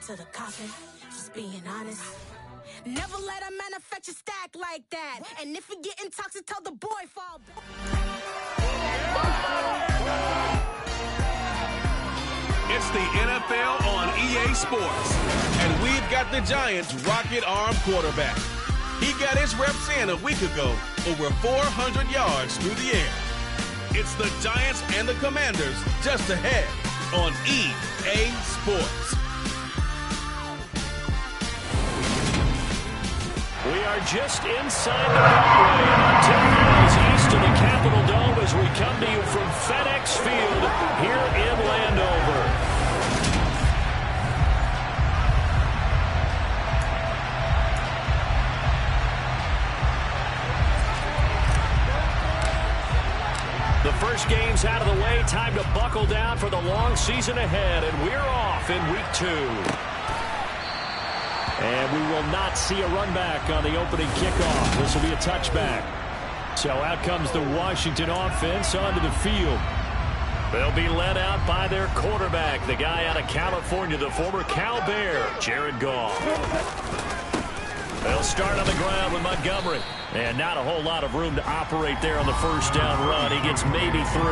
to the coffin, just being honest. Never let a manufacture stack like that. And if you get toxic, tell the boy fall back. It's the NFL on EA Sports. And we've got the Giants' rocket-arm quarterback. He got his reps in a week ago, over 400 yards through the air. It's the Giants and the Commanders just ahead on EA Sports. We are just inside the Beltway, about 10 miles east of the Capitol Dome as we come to you from FedEx Field here in Landover. The first game's out of the way. Time to buckle down for the long season ahead, and we're off in week 2. And we will not see a run back on the opening kickoff. This will be a touchback. So out comes the Washington offense onto the field. They'll be led out by their quarterback, the guy out of California, the former Cal Bear, Jared Goff. They'll start on the ground with Montgomery. And not a whole lot of room to operate there on the first down run. He gets maybe 3.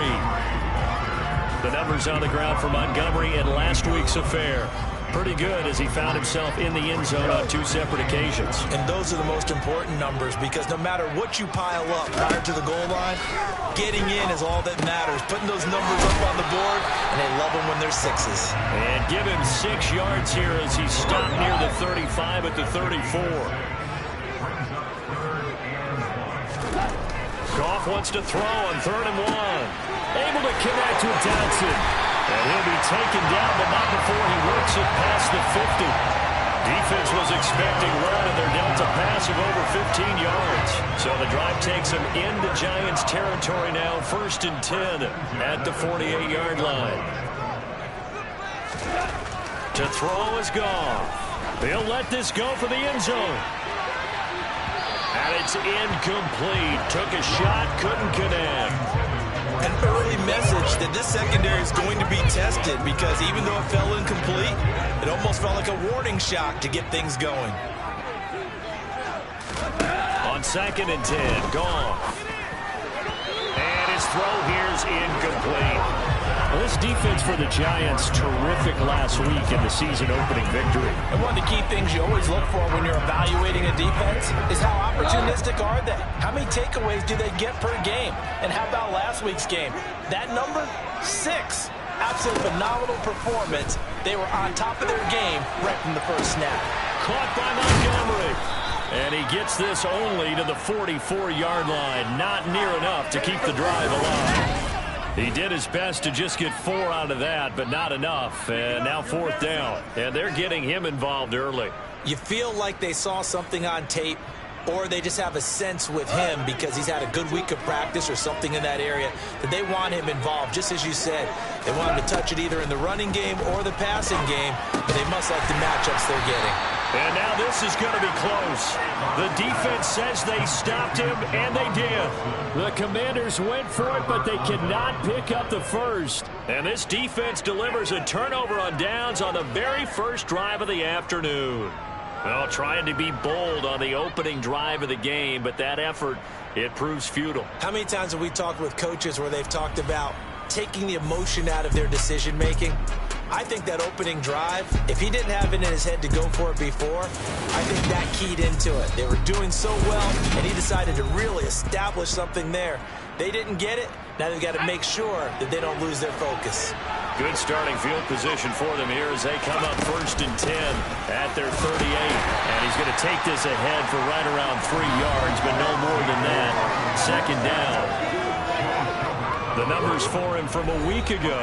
The numbers on the ground for Montgomery in last week's affair. Pretty good as he found himself in the end zone on 2 separate occasions. And those are the most important numbers because no matter what you pile up prior to the goal line, getting in is all that matters. Putting those numbers up on the board, and they love them when they're 6s. And give him 6 yards here as he stopped near the 35 at the 34. Goff wants to throw on 3rd and 1. Able to connect with Johnson. And he'll be taken down, but not before he works it past the 50. Defense was expecting run, and they're dealt a pass of over 15 yards. So the drive takes them into Giants territory now, 1st and 10 at the 48-yard line. To throw is Goff. They'll let this go for the end zone. And it's incomplete. Took a shot, couldn't connect. An early message that this secondary is going to be tested because even though it fell incomplete, it almost felt like a warning shot to get things going. On 2nd and 10, Goff. And his throw here's incomplete. Well, this defense for the Giants, terrific last week in the season-opening victory. And one of the key things you always look for when you're evaluating a defense is how opportunistic are they? How many takeaways do they get per game? And how about last week's game? That number, 6. Absolutely phenomenal performance. They were on top of their game right from the first snap. Caught by Montgomery. And he gets this only to the 44-yard line. Not near enough to keep the drive alive. He did his best to just get 4 out of that, but not enough. And now 4th down. And they're getting him involved early. You feel like they saw something on tape, or they just have a sense with him because he's had a good week of practice or something in that area that they want him involved. Just as you said, they want him to touch it either in the running game or the passing game, but they must like the matchups they're getting. And now this is going to be close. The defense says they stopped him, and they did. The Commanders went for it, but they cannot pick up the first. And this defense delivers a turnover on downs on the very first drive of the afternoon. Well, trying to be bold on the opening drive of the game, but that effort, it proves futile. How many times have we talked with coaches where they've talked about taking the emotion out of their decision-making? I think that opening drive, if he didn't have it in his head to go for it before, I think that keyed into it. They were doing so well, and he decided to really establish something there. They didn't get it. Now they've got to make sure that they don't lose their focus. Good starting field position for them here as they come up 1st and 10 at their 38. And he's going to take this ahead for right around 3 yards, but no more than that. 2nd down. The numbers for him from a week ago,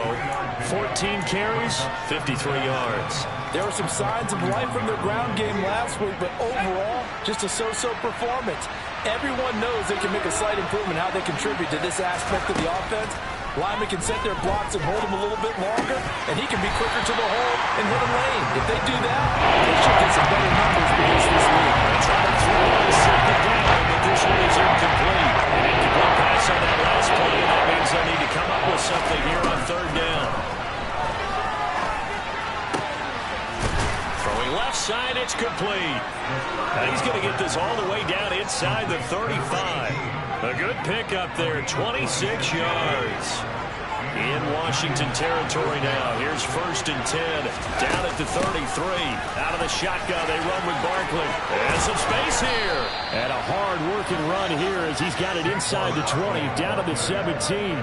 14 carries, 53 yards. There were some signs of life from their ground game last week, but overall, just a so-so performance. Everyone knows they can make a slight improvement how they contribute to this aspect of the offense. Linemen can set their blocks and hold them a little bit longer, and he can be quicker to the hole and hit a lane. If they do that, they should get some better numbers against this league. Trying to throw on 2nd down, but this one is incomplete. An incomplete pass on that last play, and that means they'll need to come up with something here on 3rd down. From Left side, it's complete. And he's going to get this all the way down inside the 35. A good pickup there, 26 yards. In Washington territory now. Here's 1st and 10. Down at the 33. Out of the shotgun, they run with Barkley. And some space here. And a hard-working run here as he's got it inside the 20. Down to the 17.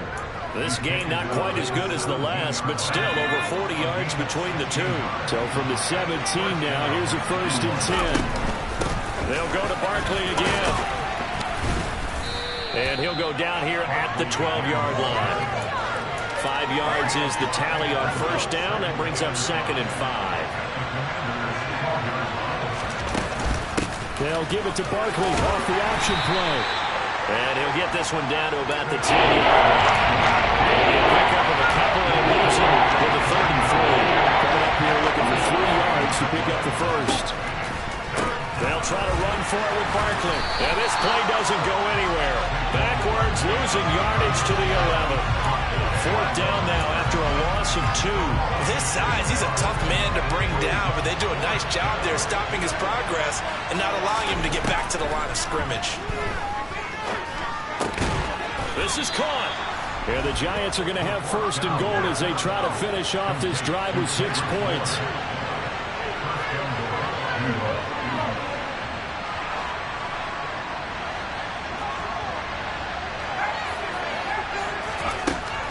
This game not quite as good as the last, but still over 40 yards between the two. So from the 17 now, here's a 1st and 10. They'll go to Barkley again. And he'll go down here at the 12-yard line. 5 yards is the tally on 1st down. That brings up 2nd and 5. They'll give it to Barkley off the option play. And he'll get this one down to about the 10-yard line. And he'll pick up with a couple and moves him with a 3rd and 3. Coming up here looking for 3 yards to pick up the 1st. They'll try to run for it with Barkley. And this play doesn't go anywhere. Backwards, losing yardage to the 11. 4th down now after a loss of 2. This size, he's a tough man to bring down, but they do a nice job there stopping his progress and not allowing him to get back to the line of scrimmage. This is caught. And the Giants are going to have 1st and goal as they try to finish off this drive with 6 points.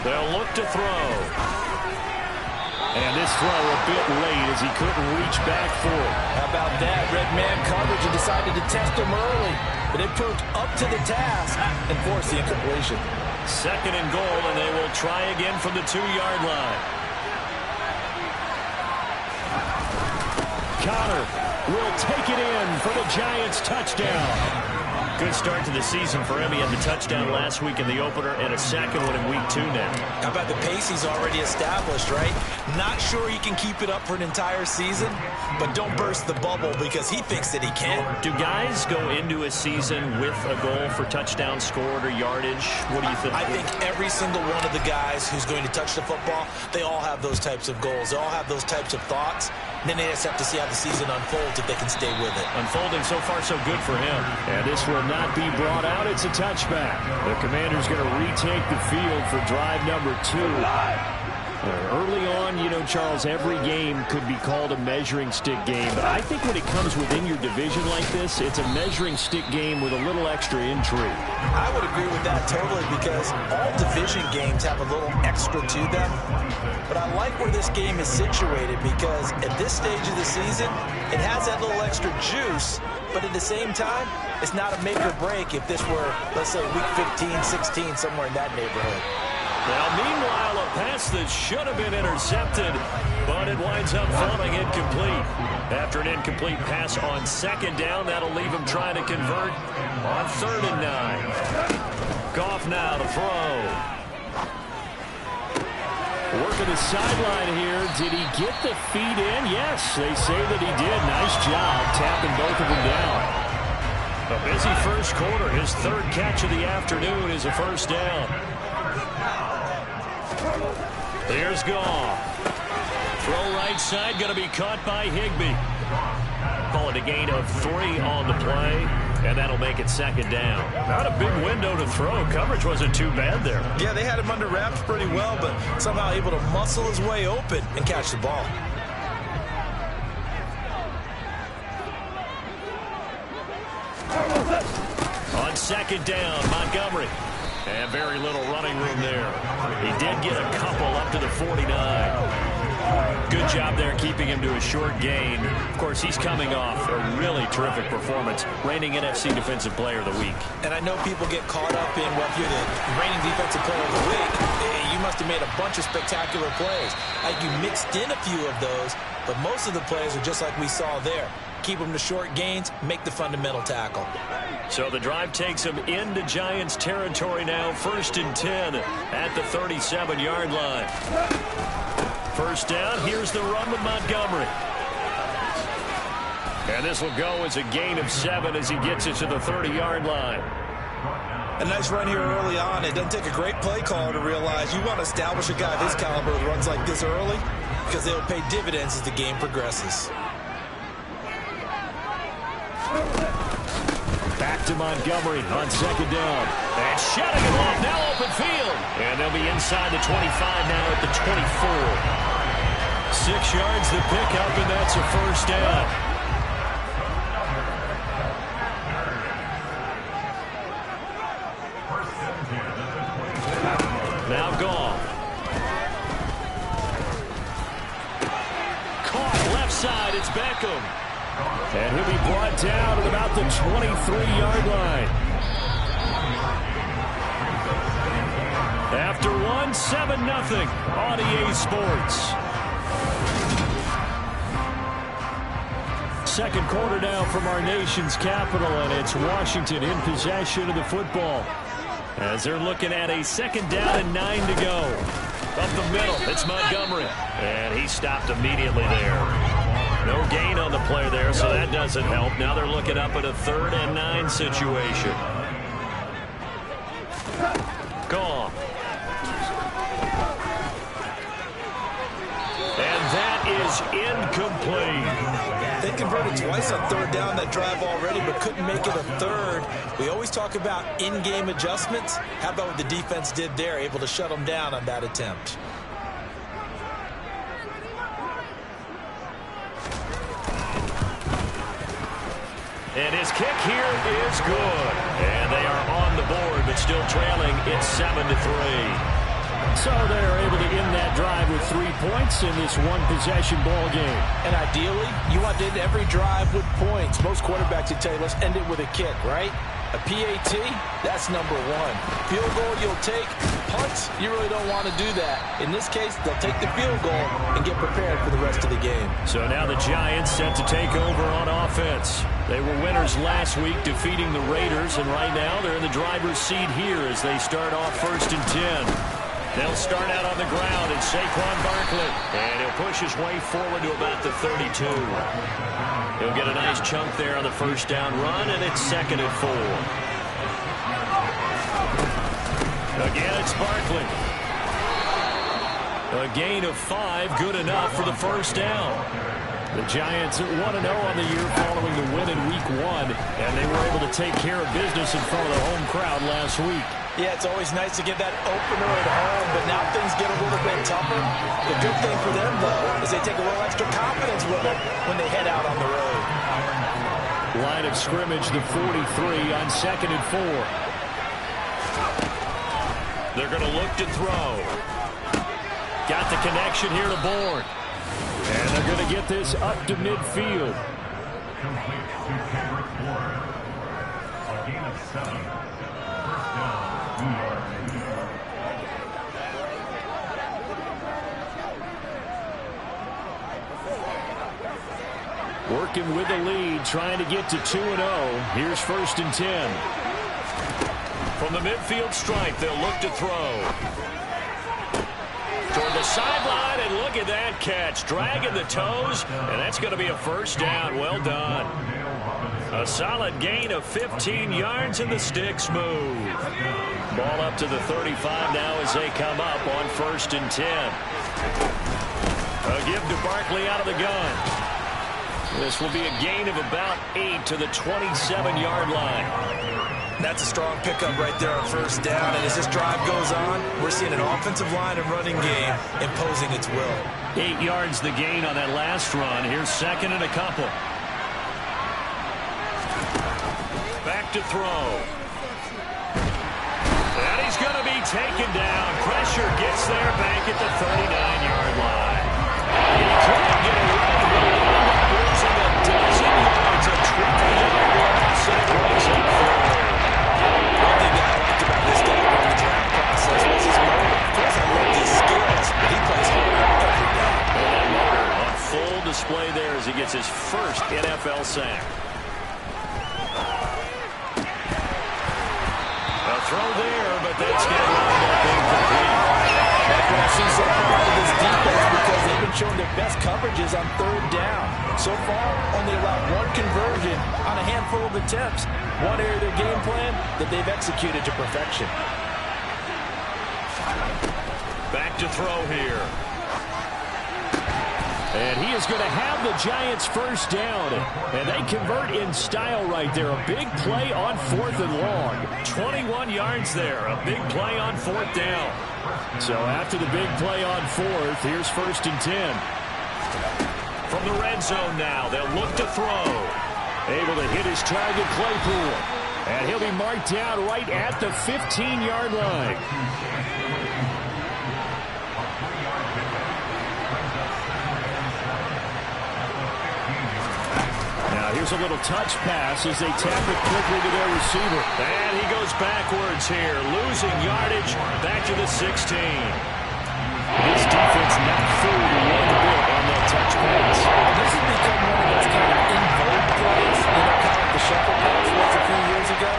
They'll look to throw. And this throw a bit late as he couldn't reach back for it. How about that? Red man coverage and decided to test him early. But it proved up to the task and forced the incompletion. 2nd and goal, and they will try again from the 2-yard line. Connor will take it in for the Giants touchdown. Good start to the season for him. He had the touchdown last week in the opener and a second one in week 2 now. How about the pace he's already established, right? Not sure he can keep it up for an entire season, but don't burst the bubble because he thinks that he can. Do guys go into a season with a goal for touchdown scored or yardage? What do you think? I think every single one of the guys who's going to touch the football, they all have those types of goals. They all have those types of thoughts. And then they just have to see how the season unfolds if they can stay with it. Unfolding so far so good for him. And this will not be brought out. It's a touchback. The Commanders going to retake the field for drive number 2. Early on, you know, Charles, every game could be called a measuring stick game. But I think when it comes within your division like this, it's a measuring stick game with a little extra intrigue. I would agree with that totally because all division games have a little extra to them. But I like where this game is situated because at this stage of the season, it has that little extra juice. But at the same time, it's not a make or break if this were, let's say, week 15, 16, somewhere in that neighborhood. Now, meanwhile, a pass that should have been intercepted, but it winds up falling incomplete. After an incomplete pass on 2nd down, that'll leave him trying to convert on 3rd and 9. Goff now to throw. Working the sideline here. Did he get the feet in? Yes, they say that he did. Nice job tapping both of them down. A busy first quarter. His 3rd catch of the afternoon is a 1st down. Here's Goff. Throw right side, going to be caught by Higbee. Call it a gain of 3 on the play, and that'll make it 2nd down. Not a big window to throw. Coverage wasn't too bad there. Yeah, they had him under wraps pretty well, but somehow able to muscle his way open and catch the ball. On 2nd down, Montgomery. And very little running room there. He did get a couple up to the 49. Good job there keeping him to a short gain. Of course, he's coming off a really terrific performance, reigning NFC Defensive Player of the Week. And I know people get caught up in, well, if you're the reigning Defensive Player of the Week, you must have made a bunch of spectacular plays. Like you mixed in a few of those, but most of the plays are just like we saw there. Keep them to short gains, make the fundamental tackle. So the drive takes him into Giants territory now. 1st and 10 at the 37-yard line. 1st down. Here's the run with Montgomery. And this will go as a gain of 7 as he gets it to the 30-yard line. A nice run here early on. It doesn't take a great play caller to realize you want to establish a guy of his caliber with runs like this early because they'll pay dividends as the game progresses. back to Montgomery on second down. And shutting him off, now open field. And they'll be inside the 25 now at the 24. 6 yards the pickup, and that's a first down. Now Goff. Caught left side, it's Beckham. And he'll be brought down at about the 23-yard line. After one, 7-0 on EA Sports. Second quarter now from our nation's capital, and it's Washington in possession of the football. As they're looking at a second down and 9 to go. Up the middle, it's Montgomery. And he stopped immediately there. No gain on the play there, so that doesn't help. Now they're looking up at a 3rd and 9 situation. Gone. And that is incomplete. They converted twice on 3rd down that drive already, but couldn't make it a 3rd. We always talk about in-game adjustments. How about what the defense did there, able to shut them down on that attempt? And his kick here is good. And they are on the board, but still trailing. It's 7-3. So they're able to end that drive with 3 points in this one-possession ball game. And ideally, you want to end every drive with points. Most quarterbacks would tell you, let's end it with a kick, right? A PAT, that's number 1. Field goal you'll take. Punts, you really don't want to do that. In this case, they'll take the field goal and get prepared for the rest of the game. So now the Giants set to take over on offense. They were winners last week, defeating the Raiders, and right now they're in the driver's seat here as they start off 1st and 10. They'll start out on the ground, and Saquon Barkley. And he'll push his way forward to about the 32. He'll get a nice chunk there on the first down run, and it's 2nd and 4. Again, it's Barkley. A gain of 5, good enough for the first down. The Giants 1-0 on the year following the win in Week 1, and they were able to take care of business in front of the home crowd last week. Yeah, it's always nice to get that opener at home, but now things get a little bit tougher. The good thing for them, though, is they take a little extra confidence with it when they head out on the road. Line of scrimmage, the 43 on 2nd and 4. They're going to look to throw. Got the connection here to Bourne. And they're going to get this up to midfield. Complete to Kendrick Bourne. A gain of 7. First down, 2 yards. Working with the lead, trying to get to 2-0. Here's 1st and 10. From the midfield stripe, they'll look to throw. Toward the sideline, and look at that catch. Dragging the toes, and that's going to be a first down. Well done. A solid gain of 15 yards, and the sticks move. Ball up to the 35 now as they come up on 1st and 10. A give to Barkley out of the gun. This will be a gain of about 8 to the 27-yard line. That's a strong pickup right there on 1st down. And as this drive goes on, we're seeing an offensive line and running game imposing its will. 8 yards the gain on that last run. Here's 2nd and a couple. Back to throw. And he's going to be taken down. Pressure gets there back at the 39-yard line. He couldn't get away, but he ended up losing a dozen yards, a 20-yard loss, and it brings him forward. One thing that I liked about this guy during the draft process was his motor. Of course, I love his skills, but he plays hard every day. And that motor on full display there as he gets his first NFL sack. A throw there, but that's going to wind up incomplete. That's what I've seen so far out of this defense because they've been showing their best coverages on 3rd down. So far, only allowed 1 conversion on a handful of attempts. One area of their game plan that they've executed to perfection. Back to throw here. And he is going to have the Giants first down. And they convert in style right there. A big play on 4th and long. 21 yards there. A big play on 4th down. So after the big play on 4th, here's 1st and 10. From the red zone now, they'll look to throw. Able to hit his target, Claypool. And he'll be marked down right at the 15-yard line. Here's a little touch pass as they tap it quickly to their receiver. And he goes backwards here, losing yardage back to the 16. This defense not fooled one bit on that touch pass. This has become one of those kind of in-vogue plays, kind of like the shuffle pass was a few years ago.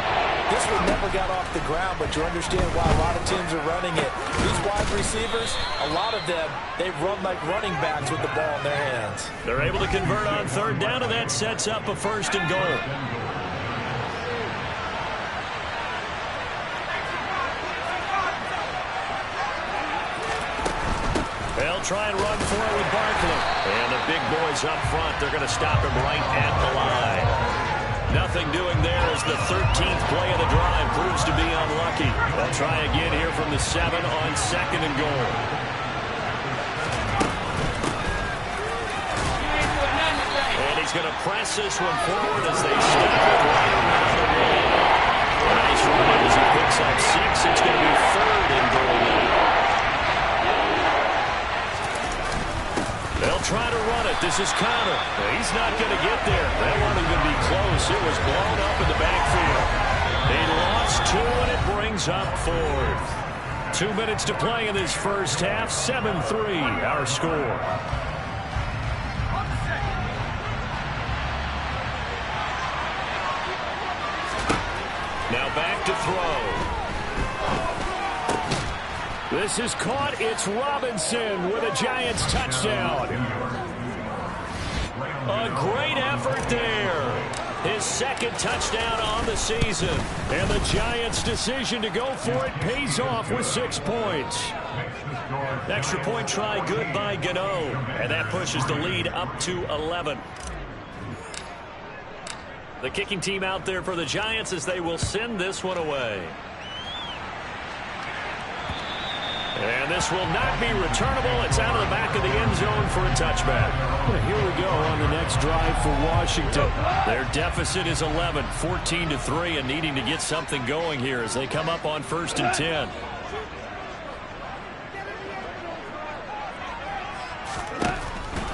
This one never got off the ground, but you understand why a lot of teams are running it. These wide receivers, a lot of them, they run like running backs with the ball in their hands. They're able to convert on 3rd down, and that sets up a 1st and goal. They'll try and run for it with Barkley. And the big boys up front, they're going to stop him right at the line. Nothing doing there as the 13th play of the drive proves to be unlucky. They'll try again here from the 7 on 2nd and goal. And he's going to press this one forward as they stop it right around the wall. A nice run as he picks up 6. It's going to be 3rd and goal now. They'll try to run it. This is Connor. He's not going to get there. That won't even be close. It was blown up in the backfield. They lost 2, and it brings up 4th. 2 minutes to play in this first half. 7-3, our score. Now back to throw. This is caught. It's Robinson with a Giants touchdown. A great effort there. His 2nd touchdown on the season. And the Giants' decision to go for it pays off with 6 points. Extra point try good by Gano. And that pushes the lead up to 11. The kicking team out there for the Giants as they will send this one away. And this will not be returnable. It's out of the back of the end zone for a touchback. Well, here we go on the next drive for Washington. Their deficit is 11, 14-3, and needing to get something going here as they come up on 1st and 10.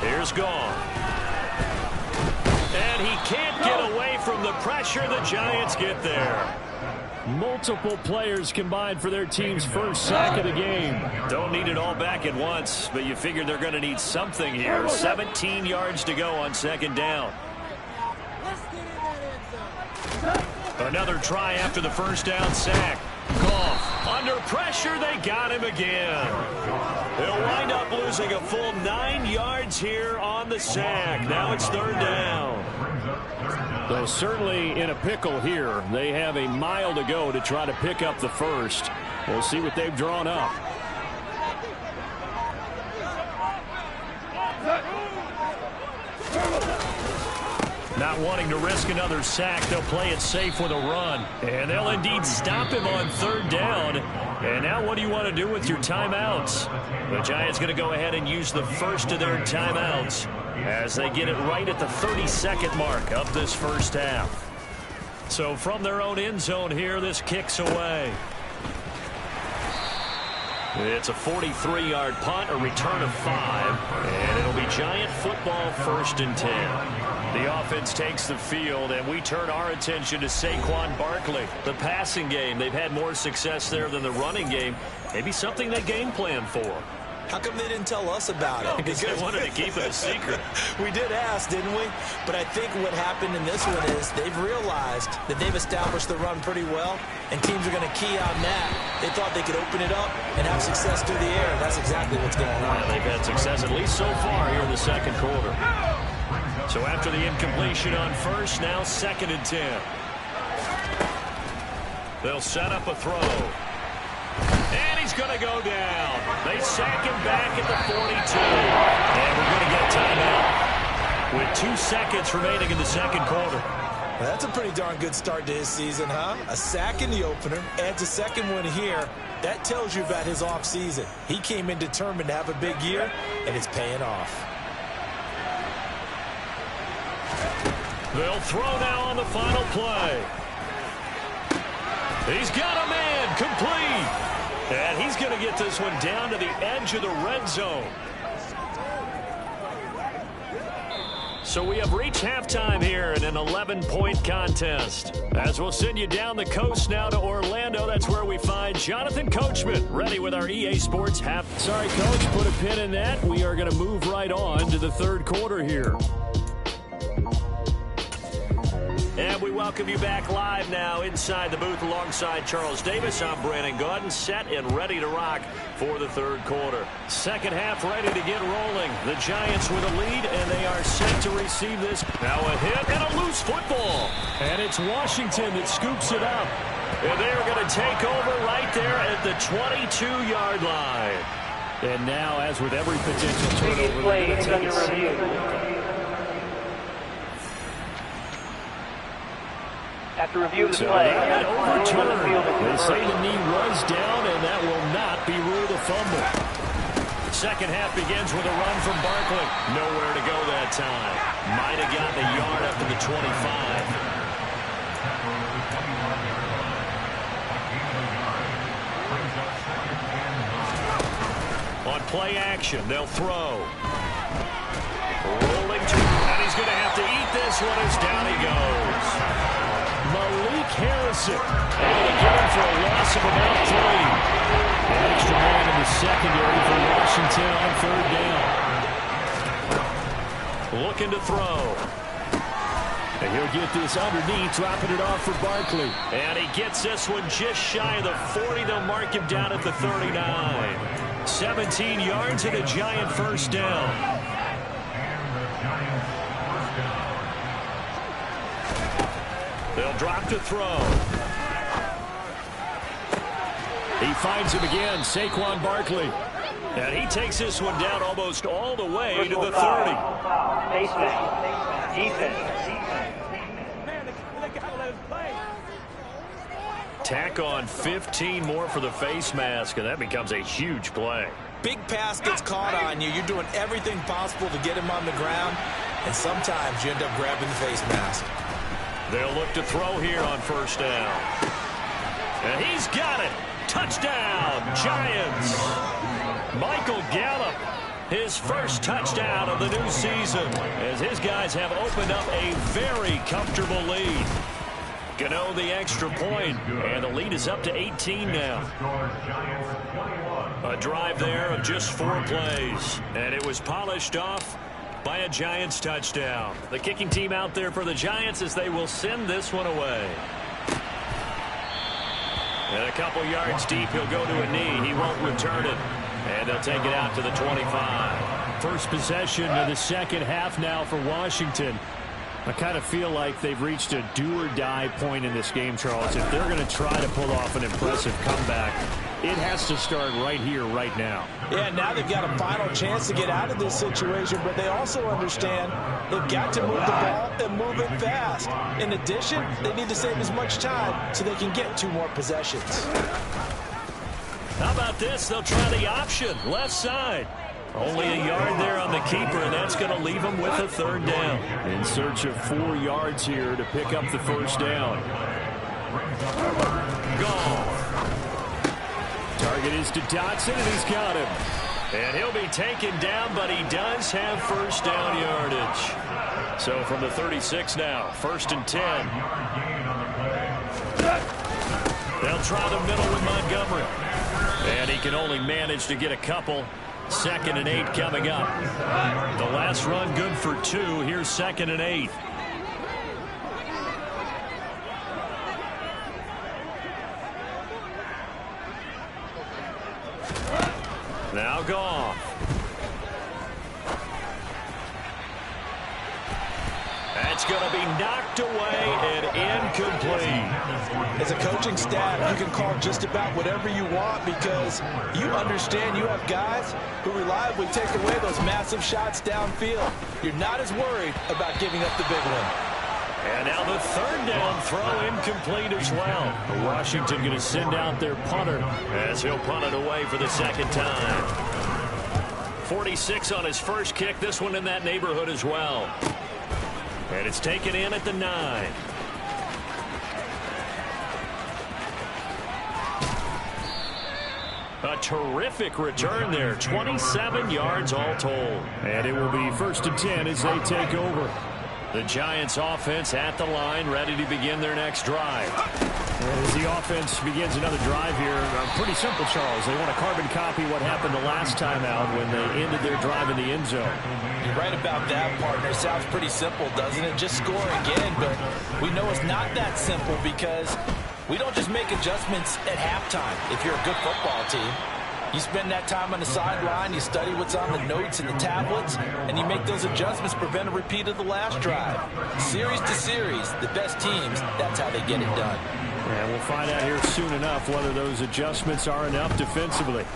Here's Gone. And he can't get away from the pressure. The Giants get there. Multiple players combined for their team's first sack of the game. Don't need it all back at once, but you figure they're going to need something here. 17 yards to go on 2nd down. Another try after the first down sack. Goff under pressure. They got him again. They'll wind up losing a full 9 yards here on the sack. Now it's 3rd down. Though certainly in a pickle here. They have a mile to go to try to pick up the first. We'll see what they've drawn up. Not wanting to risk another sack, they'll play it safe with a run. And they'll indeed stop him on 3rd down. And now what do you want to do with your timeouts? The Giants going to go ahead and use the first of their timeouts as they get it right at the 32nd mark of this first half. So from their own end zone here, this kicks away. It's a 43-yard punt, a return of 5, and it'll be Giant football 1st and 10. The offense takes the field, and we turn our attention to Saquon Barkley. The passing game, they've had more success there than the running game. Maybe something they game plan for. How come they didn't tell us about it? Because they wanted to keep it a secret. We did ask, didn't we? But I think what happened in this one is they've realized that they've established the run pretty well, and teams are going to key on that. They thought they could open it up and have success through the air. That's exactly what's going on. Yeah, they've had success at least so far here in the 2nd quarter. So after the incompletion on 1st, now 2nd and 10. They'll set up a throw. And he's going to go down. They sack him back at the 42. And we're going to get a timeout with 2 seconds remaining in the second quarter. Well, that's a pretty darn good start to his season, huh? A sack in the opener, adds a second one here. That tells you about his offseason. He came in determined to have a big year, and it's paying off. They'll throw now on the final play. He's got a man complete. And he's going to get this one down to the edge of the red zone. So we have reached halftime here in an 11-point contest. As we'll send you down the coast now to Orlando, that's where we find Jonathan Coachman, ready with our EA Sports half. Sorry, Coach, put a pin in that. We are going to move right on to the third quarter here. And we welcome you back live now inside the booth alongside Charles Davis. I'm Brandon Gaudin, set and ready to rock for the third quarter. Second half ready to get rolling. The Giants with a lead, and they are set to receive this. Now a hit and a loose football. And it's Washington that scoops it up. And they're going to take over right there at the 22-yard line. And now, as with every potential turnover, they're going to take it seriously. After review of the play, overturned. They say the knee was down, and that will not be ruled a fumble. Second half begins with a run from Barkley. Nowhere to go that time. Might have gotten a yard up to the 25. On play action, they'll throw. Rolling to, and he's going to have to eat this one as down he goes. Malik Harrison. And they get him for a loss of about 3. An extra man in the secondary for Washington on third down. Looking to throw. And he'll get this underneath, dropping it off for Barkley. And he gets this one just shy of the 40. They'll mark him down at the 39. 17 yards and a Giant first down. They'll drop to throw. He finds him again, Saquon Barkley. And he takes this one down almost all the way to the 30. Tack on 15 more for the face mask, and that becomes a huge play. Big pass gets caught on you. You're doing everything possible to get him on the ground, and sometimes you end up grabbing the face mask. They'll look to throw here on first down. And he's got it. Touchdown, Giants. Michael Gallup, his first touchdown of the new season, as his guys have opened up a very comfortable lead. Gano the extra point, and the lead is up to 18 now. A drive there of just 4 plays, and it was polished off by a Giants touchdown. The kicking team out there for the Giants as they will send this one away. And a couple yards deep, he'll go to a knee. He won't return it. And they'll take it out to the 25. First possession of the second half now for Washington. I kind of feel like they've reached a do-or-die point in this game, Charles. If they're going to try to pull off an impressive comeback, it has to start right here, right now. Yeah, now they've got a final chance to get out of this situation, but they also understand they've got to move the ball and move it fast. In addition, they need to save as much time so they can get 2 more possessions. How about this? They'll try the option, left side. Only a yard there on the keeper, and that's going to leave them with a third down. In search of 4 yards here to pick up the first down. Goal. Target is to Dotson, and he's got him. And he'll be taken down, but he does have first down yardage. So from the 36 now, 1st and 10. They'll try the middle with Montgomery. And he can only manage to get a couple. 2nd and 8 coming up. The last run good for 2. Here's 2nd and 8. Now Goff. And It's going to be knocked away and incomplete. As a coaching staff, you can call just about whatever you want because you understand you have guys who reliably take away those massive shots downfield. You're not as worried about giving up the big one. And now the third down throw incomplete as well. Washington going to send out their punter as he'll punt it away for the second time. 46 on his first kick. This one in that neighborhood as well. And it's taken in at the 9. A terrific return there. 27 yards all told. And it will be 1st and 10 as they take over. The Giants offense at the line, ready to begin their next drive. As the offense begins another drive here, pretty simple, Charles. They want to carbon copy what happened the last time out when they ended their drive in the end zone. You're right about that, partner. Sounds pretty simple, doesn't it? Just score again, but we know it's not that simple because we don't just make adjustments at halftime if you're a good football team. You spend that time on the sideline, you study what's on the notes and the tablets, and you make those adjustments to prevent a repeat of the last drive. Series to series, the best teams, that's how they get it done. And we'll find out here soon enough whether those adjustments are enough defensively.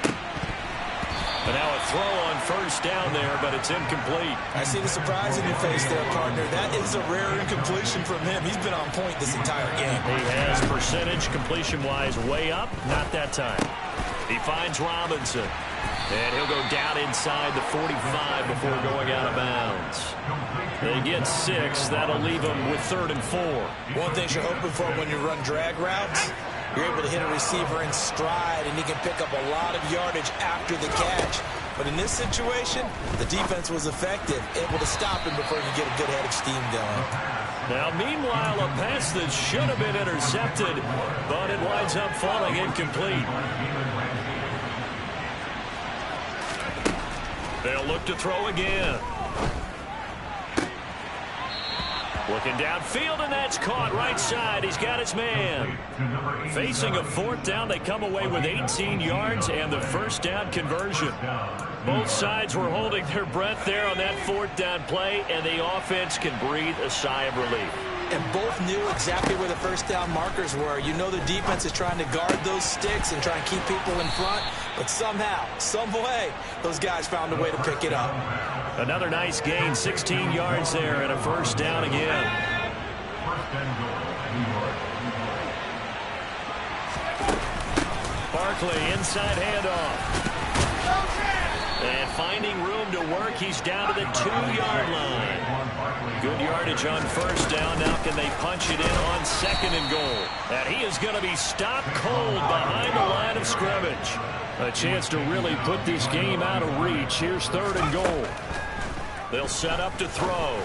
But now a throw on first down there, but it's incomplete. I see the surprise in your face there, partner. That is a rare incompletion from him. He's been on point this entire game. He has percentage completion-wise way up. Not that time. He finds Robinson. And he'll go down inside the 45 before going out of bounds. They get 6. That'll leave them with 3rd and 4. One thing you're hoping for when you run drag routes, you're able to hit a receiver in stride, and he can pick up a lot of yardage after the catch. But in this situation, the defense was effective, able to stop him before you get a good head of steam going. Now, meanwhile, a pass that should have been intercepted, but it winds up falling incomplete. They'll look to throw again. Looking downfield, and that's caught right side. He's got his man. Facing a 4th down, they come away with 18 yards and the first down conversion. Both sides were holding their breath there on that 4th down play, and the offense can breathe a sigh of relief. And both knew exactly where the first down markers were. You know the defense is trying to guard those sticks and try and keep people in front, but somehow, some way, those guys found a way to pick it up. Another nice gain, 16 yards there, and a first down again. Barkley, inside handoff. And finding room to work, he's down to the 2-yard line. Good yardage on first down. Now can they punch it in on 2nd and goal? And he is going to be stopped cold behind the line of scrimmage. A chance to really put this game out of reach. Here's 3rd and goal. They'll set up to throw.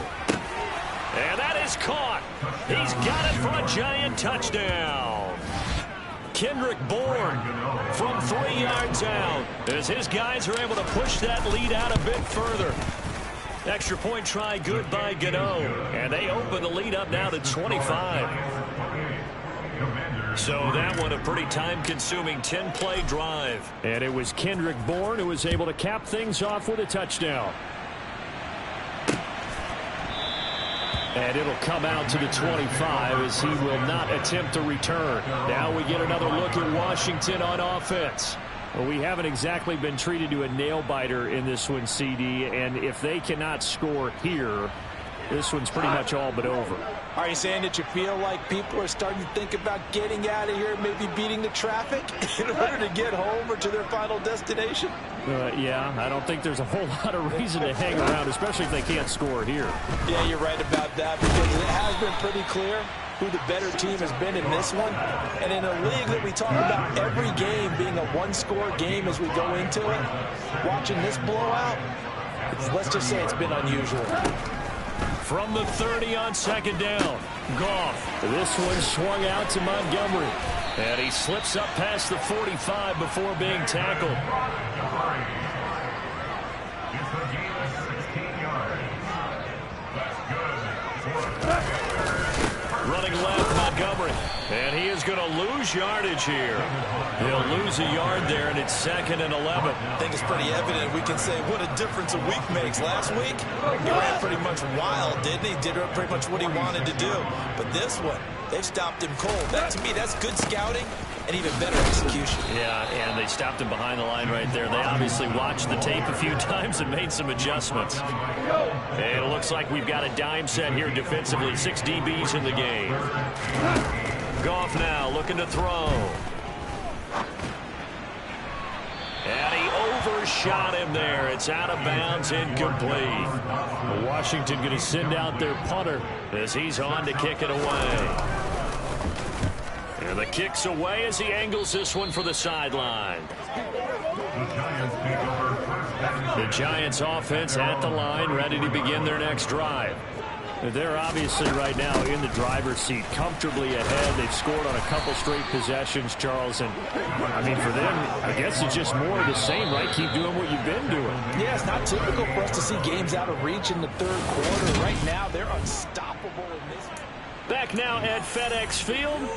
And that is caught. He's got it for a Giant touchdown. Kendrick Bourne from 3 yards out as his guys are able to push that lead out a bit further. Extra point try good by Gano. And they open the lead up now to 25. So that one a pretty time-consuming 10-play drive. And it was Kendrick Bourne who was able to cap things off with a touchdown. And it'll come out to the 25 as he will not attempt to return. Now we get another look at Washington on offense. Well, we haven't exactly been treated to a nail-biter in this one, CD, and if they cannot score here, this one's pretty much all but over. Are you saying that you feel like people are starting to think about getting out of here, maybe beating the traffic in order to get home or to their final destination? Yeah, I don't think there's a whole lot of reason to hang around, especially if they can't score here. Yeah, you're right about that, because it has been pretty clear who the better team has been in this one. And in a league that we talk about every game being a one-score game as we go into it, watching this blowout, let's just say it's been unusual. From the 30 on 2nd down, Goff. This one swung out to Montgomery. And he slips up past the 45 before being tackled. It's a gain of 16 yards. That's good. Running left, Montgomery. And he is going to lose yardage here. He'll lose a yard there, and it's 2nd and 11. I think it's pretty evident. We can say what a difference a week makes. Last week, he ran pretty much wild, didn't he? Did pretty much what he wanted to do. But this one, they've stopped him cold. That, to me, that's good scouting and even better execution. Yeah, and they stopped him behind the line right there. They obviously watched the tape a few times and made some adjustments. And it looks like we've got a dime set here defensively. 6 DBs in the game. Goff now looking to throw. And he overshot him there. It's out of bounds, incomplete. Washington going to send out their punter as he's on to kick it away. And the kick's away as he angles this one for the sideline. The Giants offense at the line, ready to begin their next drive. They're obviously right now in the driver's seat, comfortably ahead. They've scored on a couple straight possessions, Charles. And, I mean, for them, I guess it's just more of the same, right? Keep doing what you've been doing. Yeah, it's not typical for us to see games out of reach in the third quarter. Right now, they're unstoppable in this. Back now at FedEx Field.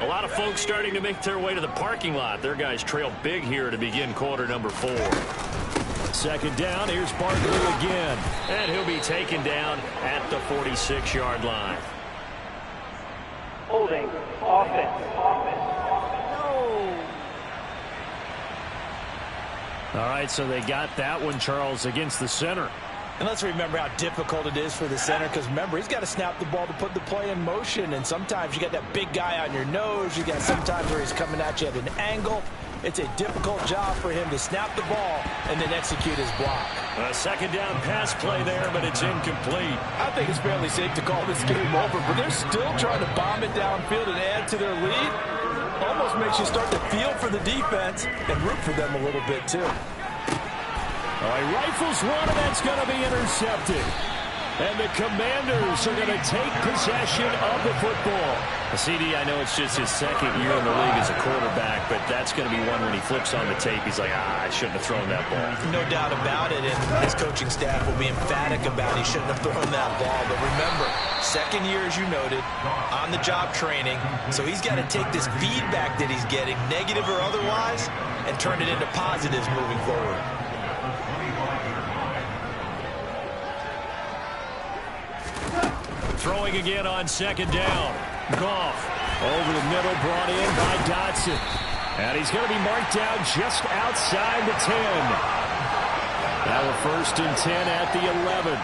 A lot of folks starting to make their way to the parking lot. Their guys trail big here to begin quarter number 4. 2nd down, here's Barkley again. And he'll be taken down at the 46-yard line. Holding, offense. All right, so they got that one, Charles, against the center. And let's remember how difficult it is for the center, because remember, he's got to snap the ball to put the play in motion, and sometimes you got that big guy on your nose. You got sometimes where he's coming at you at an angle. It's a difficult job for him to snap the ball and then execute his block. A 2nd down pass play there, but it's incomplete. I think it's fairly safe to call this game over, but they're still trying to bomb it downfield and add to their lead. Almost makes you start to feel for the defense and root for them a little bit, too. All right, rifles one, and that's going to be intercepted. And the Commanders are going to take possession of the football. CD, I know it's just his 2nd year in the league as a quarterback, but that's going to be one when he flips on the tape. He's like, I shouldn't have thrown that ball. No doubt about it, and his coaching staff will be emphatic about he shouldn't have thrown that ball. But remember, 2nd year, as you noted, on-the-job training, so he's got to take this feedback that he's getting, negative or otherwise, and turn it into positives moving forward. Throwing again on 2nd down. Goff over the middle, brought in by Dotson. And he's going to be marked down just outside the 10. Now a 1st and 10 at the 11.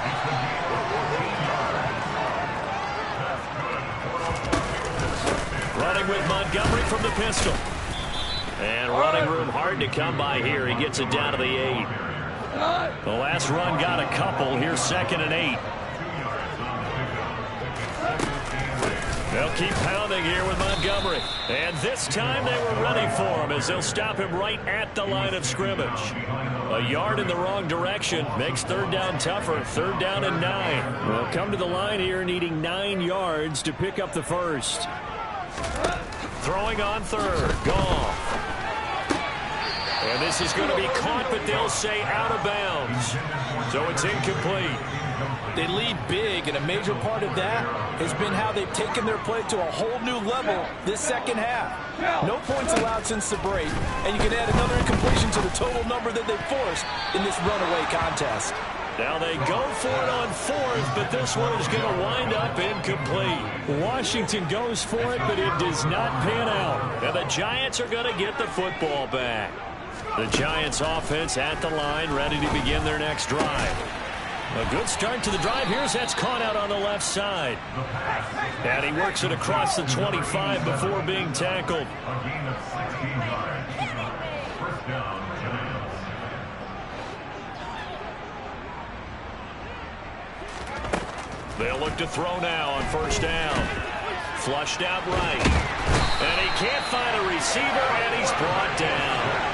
Running with Montgomery from the pistol. And running room hard to come by here. He gets it down to the 8. The last run got a couple. Here's 2nd and 8. They'll keep pounding here with Montgomery. And this time they were ready for him as they'll stop him right at the line of scrimmage. A yard in the wrong direction makes 3rd down tougher. 3rd down and 9. They'll come to the line here needing 9 yards to pick up the 1st. Throwing on 3rd. Goff. And this is going to be caught, but they'll say out of bounds. So it's incomplete. They lead big, and a major part of that has been how they've taken their play to a whole new level this 2nd half. No points allowed since the break, and you can add another incompletion to the total number that they've forced in this runaway contest. Now they go for it on 4th, but this one is going to wind up incomplete. Washington goes for it, but it does not pan out. And the Giants are going to get the football back. The Giants offense at the line, ready to begin their next drive. A good start to the drive. Here's that's caught out on the left side. And he works it across the 25 before being tackled. A gain of 16 yards. 1st down, Giants. They'll look to throw now on 1st down. Flushed out right. And he can't find a receiver, and he's brought down.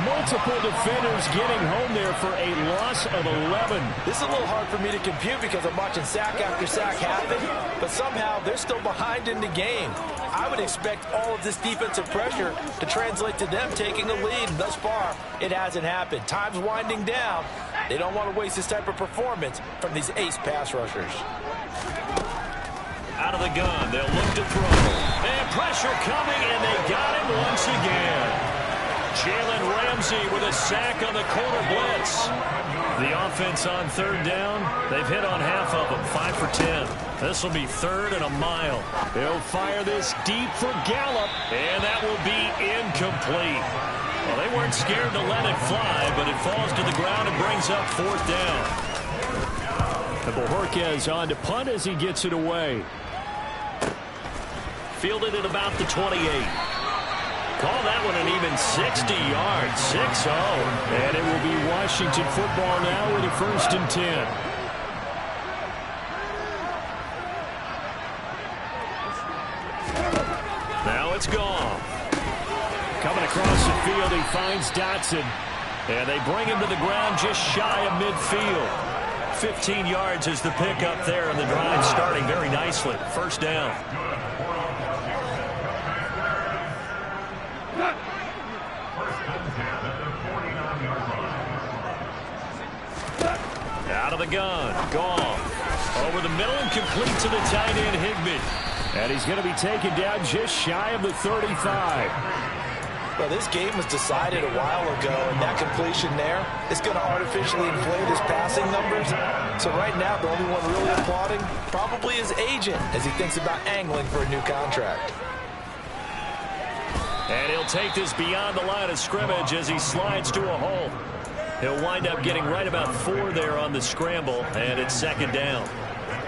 Multiple defenders getting home there for a loss of 11. This is a little hard for me to compute because I'm watching sack after sack happen, but somehow they're still behind in the game. I would expect all of this defensive pressure to translate to them taking a lead. Thus far, it hasn't happened. Time's winding down. They don't want to waste this type of performance from these ace pass rushers. Out of the gun, they'll look to throw. And pressure coming, and they got him once again. Jalen Ramsey with a sack on the corner blitz. The offense on third down, they've hit on half of them, 5 for 10. This will be 3rd and a mile. They'll fire this deep for Gallup, and that will be incomplete. Well, they weren't scared to let it fly, but it falls to the ground and brings up 4th down. And Bojorquez on to punt as he gets it away. Fielded at about the 28. Call that one an even 60 yards, 6-0. And it will be Washington football now with a 1st and 10. Now it's gone. Coming across the field, he finds Dotson. And they bring him to the ground just shy of midfield. 15 yards is the pickup there, and the drive starting very nicely. 1st down. Out of the gun. Gone. Over the middle and complete to the tight end, Higbee. And he's going to be taken down just shy of the 35. Well, this game was decided a while ago, and that completion there is going to artificially inflate his passing numbers. So right now, the only one really applauding probably his agent as he thinks about angling for a new contract. And he'll take this beyond the line of scrimmage as he slides to a hole. He'll wind up getting right about 4 there on the scramble, and it's 2nd down.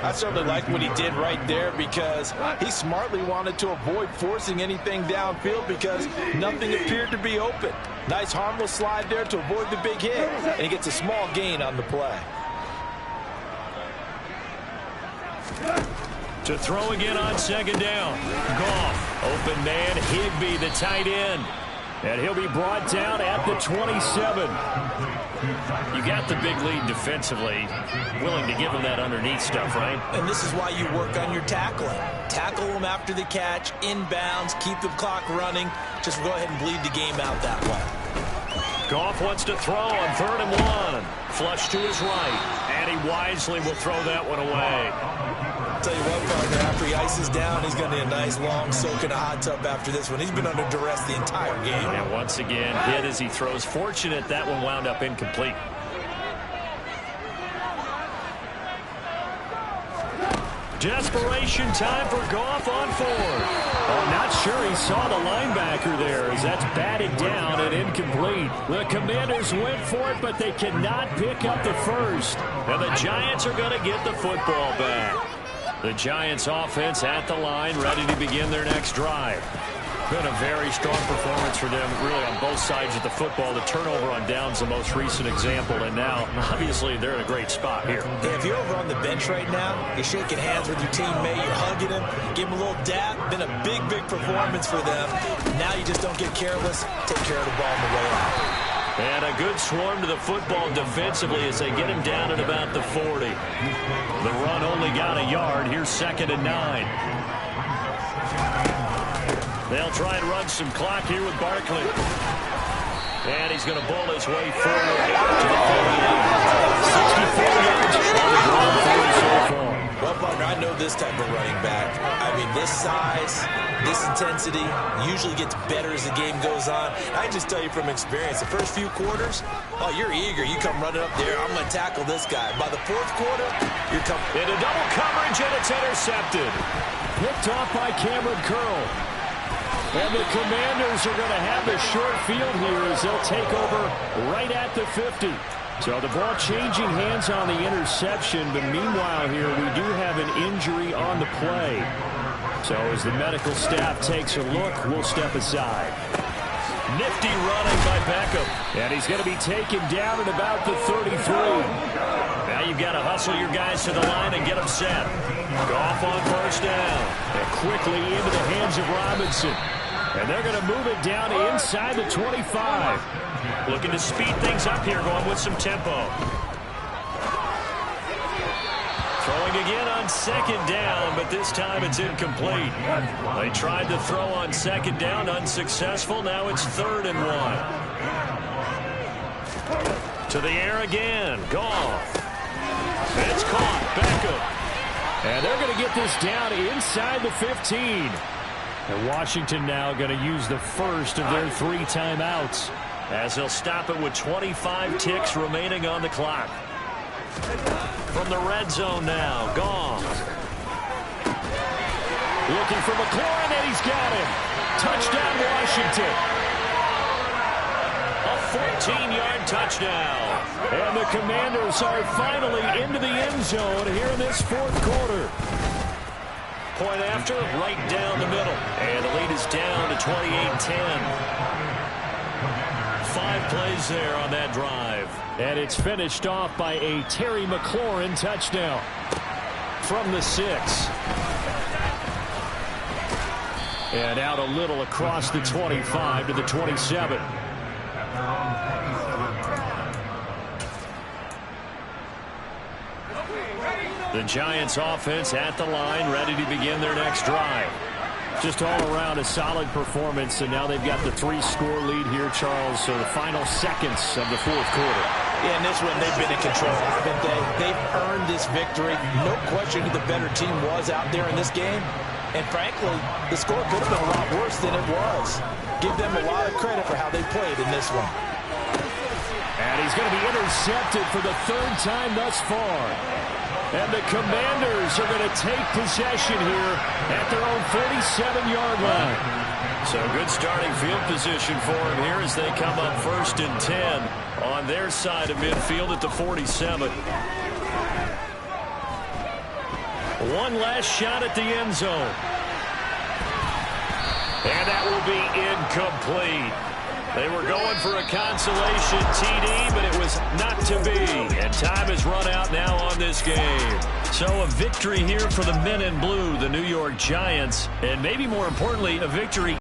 I certainly like what he did right there because he smartly wanted to avoid forcing anything downfield because nothing appeared to be open. Nice harmless slide there to avoid the big hit, and he gets a small gain on the play. To throw again on 2nd down. Goff, open man, Higbee, the tight end. And he'll be brought down at the 27. You got the big lead defensively. Willing to give him that underneath stuff, right? And this is why you work on your tackling. Tackle them after the catch, inbounds, keep the clock running. Just go ahead and bleed the game out that way. Goff wants to throw on 3rd and 1. Flush to his right. And he wisely will throw that one away. I'll tell you what, partner, after he ices down, he's going to need a nice long soak in a hot tub after this one. He's been under duress the entire game. And once again, hit as he throws. Fortunate that one wound up incomplete. Desperation time for Goff on 4th. Oh, not sure he saw the linebacker there as that's batted down and incomplete. The Commanders went for it, but they cannot pick up the 1st. And the Giants are going to get the football back. The Giants offense at the line, ready to begin their next drive. Been a very strong performance for them, really, on both sides of the football. The turnover on downs, the most recent example, and now, obviously, they're in a great spot here. Yeah, if you're over on the bench right now, you're shaking hands with your teammate, you're hugging him, give him a little dap. Been a big, big performance for them. Now you just don't get careless. Take care of the ball on the way out. And a good swarm to the football defensively as they get him down at about the 40. The run only got a yard. Here's 2nd and 9. They'll try and run some clock here with Barkley. And he's going to bowl his way forward to the 48. 64 yards on the ground for him so far. Well, partner, I know this type of running back. I mean, this size, this intensity usually gets better as the game goes on. I just tell you from experience, the first few quarters, oh, you're eager. You come running up there, I'm going to tackle this guy. By the 4th quarter, you're coming. Into double coverage, and it's intercepted. Picked off by Cameron Curl. And the Commanders are going to have the short field here as they'll take over right at the 50. So the ball changing hands on the interception, but meanwhile here we do have an injury on the play. So as the medical staff takes a look, we'll step aside. Nifty running by Beckham. And he's going to be taken down at about the 33. Now you've got to hustle your guys to the line and get them set. Goff on 1st down. And quickly into the hands of Robinson. And they're going to move it down inside the 25. Looking to speed things up here, going with some tempo. Throwing again on 2nd down, but this time it's incomplete. They tried to throw on 2nd down, unsuccessful. Now it's 3rd and 1. To the air again. Goff. It's caught. Beckham. And they're going to get this down inside the 15. And Washington now going to use the first of their 3 timeouts, as they'll stop it with 25 ticks remaining on the clock. From the red zone now, Gong. Looking for McLaurin, and he's got him. Touchdown, Washington. A 14-yard touchdown. And the Commanders are finally into the end zone here in this 4th quarter. Point after, right down the middle. And the lead is down to 28-10. 5 plays there on that drive. And it's finished off by a Terry McLaurin touchdown from the 6. And out a little across the 25 to the 27. The Giants offense at the line, ready to begin their next drive. Just all around a solid performance, and now they've got the 3-score lead here, Charles. So the final seconds of the 4th quarter. Yeah, in this one, they've been in control, haven't they? They've earned this victory. No question who the better team was out there in this game. And frankly, the score could have been a lot worse than it was. Give them a lot of credit for how they played in this one. And he's going to be intercepted for the 3rd time thus far. And the Commanders are going to take possession here at their own 47-yard line. So good starting field position for him here as they come up 1st and 10 on their side of midfield at the 47. One last shot at the end zone. And that will be incomplete. They were going for a consolation TD, but it was not to be. And time has run out now on this game. So a victory here for the men in blue, the New York Giants. And maybe more importantly, a victory